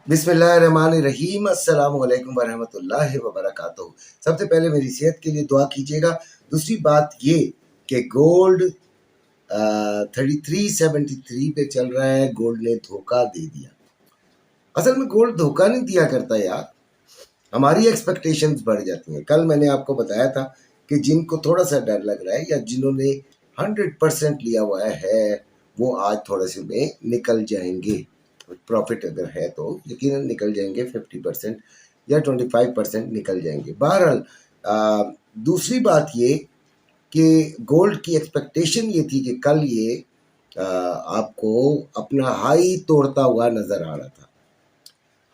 बिस्मिल्लाहिर्रहमानिर्रहीम अस्सलाम वालेकुम वरहमतुल्लाहि वबरकातुहू। सबसे पहले मेरी सेहत के लिए दुआ कीजिएगा। दूसरी बात ये कि गोल्ड 3373 पे चल रहा है। गोल्ड ने धोखा दे दिया। असल में गोल्ड धोखा नहीं दिया करता यार, हमारी एक्सपेक्टेशंस बढ़ जाती हैं। कल मैंने आपको बताया था कि जिनको थोड़ा सा डर लग रहा है या जिन्होंने 100% लिया हुआ है वो आज थोड़े से में निकल जाएंगे। प्रॉफिट अगर है तो यकीनन निकल जाएंगे, 50% या 25% निकल जाएंगे। बहरहाल दूसरी बात ये कि गोल्ड की एक्सपेक्टेशन ये थी कि कल ये आपको अपना हाई तोड़ता हुआ नज़र आ रहा था।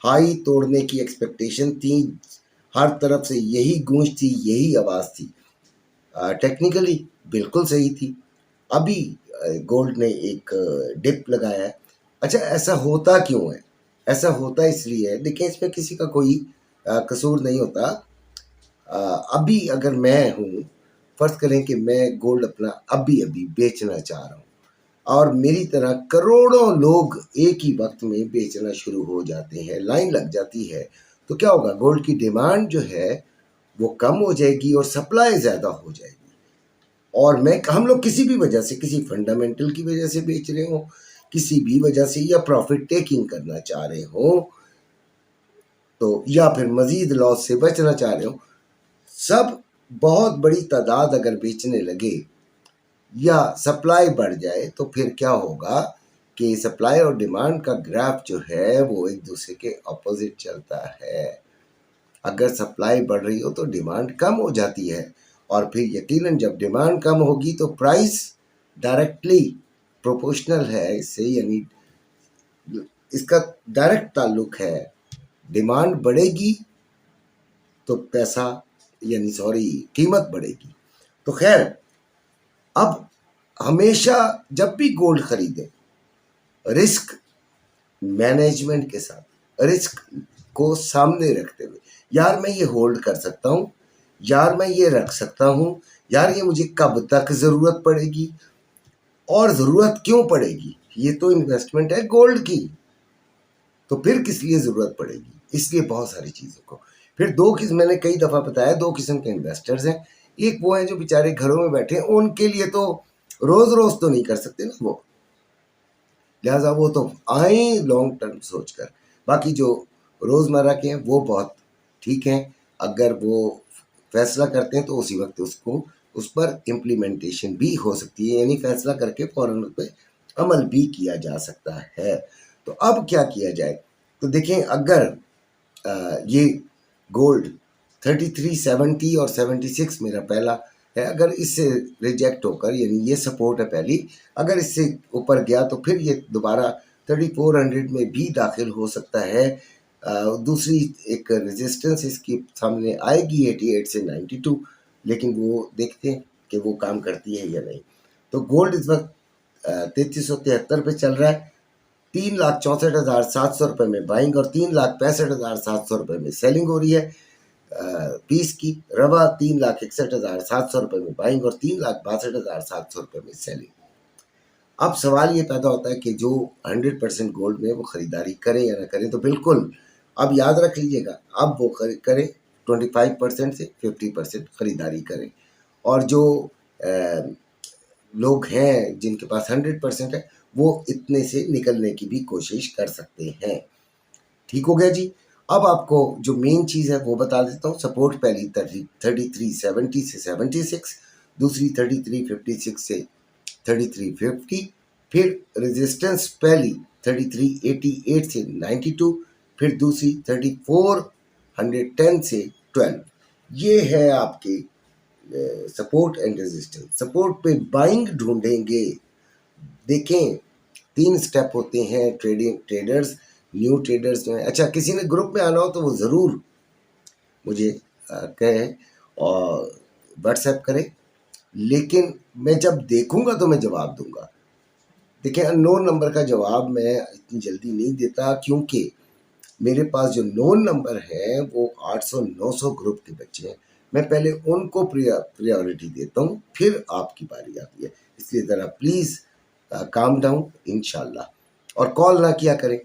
हाई तोड़ने की एक्सपेक्टेशन थी, हर तरफ से यही गूंज थी, यही आवाज़ थी। टेक्निकली बिल्कुल सही थी। अभी गोल्ड ने एक डिप लगाया है। अच्छा, ऐसा होता क्यों है? ऐसा होता इसलिए है, देखिए इसमें किसी का कोई कसूर नहीं होता। अभी अगर मैं हूँ, फ़र्ज़ करें कि मैं गोल्ड अपना अभी अभी बेचना चाह रहा हूँ और मेरी तरह करोड़ों लोग एक ही वक्त में बेचना शुरू हो जाते हैं, लाइन लग जाती है, तो क्या होगा? गोल्ड की डिमांड जो है वो कम हो जाएगी और सप्लाई ज़्यादा हो जाएगी। और मैं हम लोग किसी भी वजह से, किसी फंडामेंटल की वजह से बेच रहे हो, किसी भी वजह से, या प्रॉफिट टेकिंग करना चाह रहे हो तो, या फिर मजीद लॉस से बचना चाह रहे हो, सब बहुत बड़ी तादाद अगर बेचने लगे या सप्लाई बढ़ जाए तो फिर क्या होगा कि सप्लाई और डिमांड का ग्राफ जो है वो एक दूसरे के अपोजिट चलता है। अगर सप्लाई बढ़ रही हो तो डिमांड कम हो जाती है और फिर यकीनन जब डिमांड कम होगी तो प्राइस डायरेक्टली प्रोपोर्शनल है इससे, यानी इसका डायरेक्ट ताल्लुक है। डिमांड बढ़ेगी तो पैसा, यानी सॉरी, कीमत बढ़ेगी। तो खैर, अब हमेशा जब भी गोल्ड खरीदें रिस्क मैनेजमेंट के साथ, रिस्क को सामने रखते हुए, यार मैं ये होल्ड कर सकता हूँ, यार मैं ये रख सकता हूँ, यार ये मुझे कब तक ज़रूरत पड़ेगी और ज़रूरत क्यों पड़ेगी? ये तो इन्वेस्टमेंट है गोल्ड की, तो फिर किस लिए ज़रूरत पड़ेगी? इसलिए बहुत सारी चीज़ों को। फिर दो किस्म, मैंने कई दफ़ा बताया, दो किस्म के इन्वेस्टर्स हैं। एक वो हैं जो बेचारे घरों में बैठे हैं, उनके लिए तो रोज़ रोज़ तो नहीं कर सकते ना वो, लिहाजा वो तो आए लॉन्ग टर्म सोचकर। बाकी जो रोज़मर्रा के हैं वो बहुत ठीक हैं, अगर वो फैसला करते हैं तो उसी वक्त उसको उस पर इम्प्लीमेंटेशन भी हो सकती है, यानी फैसला करके फ़ौरन उस पर अमल भी किया जा सकता है। तो अब क्या किया जाए? तो देखें, अगर ये गोल्ड 3370 और 76 मेरा पहला है, अगर इससे रिजेक्ट होकर, यानी ये सपोर्ट है पहली, अगर इससे ऊपर गया तो फिर ये दोबारा 3400 में भी दाखिल हो सकता है। दूसरी एक रेजिस्टेंस इसके सामने आएगी 88 से 92, लेकिन वो देखते हैं कि वो काम करती है या नहीं। तो गोल्ड इस वक्त 3373 पे चल रहा है। 3,64,700 में बाइंग और 3,65,700 में सेलिंग हो रही है। पीस की रवा 3,61,700 में बाइंग और 3,62,700 में सेलिंग। अब सवाल ये पैदा होता है कि जो 100% गोल्ड में वो ख़रीदारी करें या ना करें, तो बिल्कुल अब याद रख लीजिएगा, अब वो करें 25% से 50% ख़रीदारी करें। और जो लोग हैं जिनके पास 100% है वो इतने से निकलने की भी कोशिश कर सकते हैं। ठीक हो गया जी। अब आपको जो मेन चीज़ है वो बता देता हूँ। सपोर्ट पहली 3370 से 76, दूसरी 3356 से 3350, फिर रेजिस्टेंस पहली 3388 से 92, फिर दूसरी 3410 से 12। ये है आपके सपोर्ट एंड रेजिस्टेंस। सपोर्ट पे बाइंग ढूंढेंगे। देखें, 3 स्टेप होते हैं ट्रेडर्स, न्यू ट्रेडर्स जो हैं। अच्छा, किसी ने ग्रुप में आना हो तो वो ज़रूर मुझे कहें और व्हाट्सएप करें, लेकिन मैं जब देखूंगा तो मैं जवाब दूंगा। देखिए, अननोन नंबर का जवाब मैं इतनी जल्दी नहीं देता, क्योंकि मेरे पास जो नोन नंबर है वो 800-900 ग्रुप के बच्चे हैं। मैं पहले उनको प्रायोरिटी देता हूँ, फिर आपकी बारी आती है। इसलिए ज़रा प्लीज़ काम डाउन इंशाल्लाह, और कॉल ना किया करें।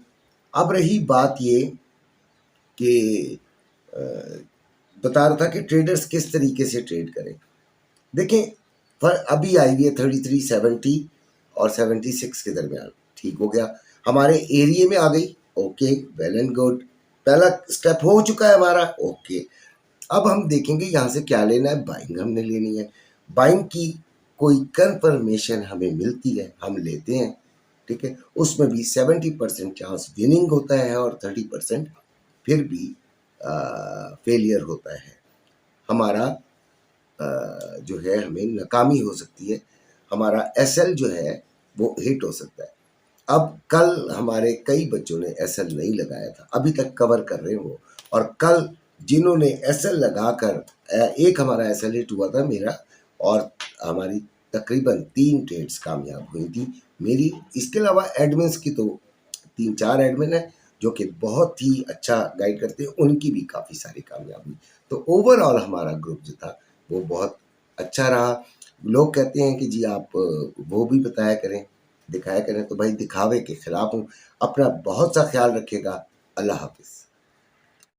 अब रही बात ये कि बता रहा था कि ट्रेडर्स किस तरीके से ट्रेड करें। देखें, पर अभी आई हुई है 3370 और 76 के दरमियान, ठीक हो गया, हमारे एरिया में आ गई, ओके, वेल एंड गुड, पहला स्टेप हो चुका है हमारा, ओके। अब हम देखेंगे यहाँ से क्या लेना है, बाइंग हमने लेनी है। बाइंग की कोई कंफर्मेशन हमें मिलती है, हम लेते हैं, ठीक है। उसमें भी 70% चांस विनिंग होता है और 30% फिर भी फेलियर होता है। हमारा जो है हमें नाकामी हो सकती है, हमारा एसएल जो है वो हिट हो सकता है। अब कल हमारे कई बच्चों ने एसएल नहीं लगाया था, अभी तक कवर कर रहे हैं वो, और कल जिन्होंने एसएल लगाकर, एक हमारा एसएल हिट हुआ था मेरा, और हमारी तकरीबन 3 ट्रेड्स कामयाब हुई थी मेरी। इसके अलावा एडमिन्स की तो 3-4 एडमिन है जो कि बहुत ही अच्छा गाइड करते हैं, उनकी भी काफ़ी सारी कामयाब हुई। तो ओवरऑल हमारा ग्रुप जो था वो बहुत अच्छा रहा। लोग कहते हैं कि जी आप वो भी बताया करें, दिखाया करें, तो भाई दिखावे के खिलाफ हूँ। अपना बहुत सा ख्याल रखिएगा। अल्लाह हाफिज़।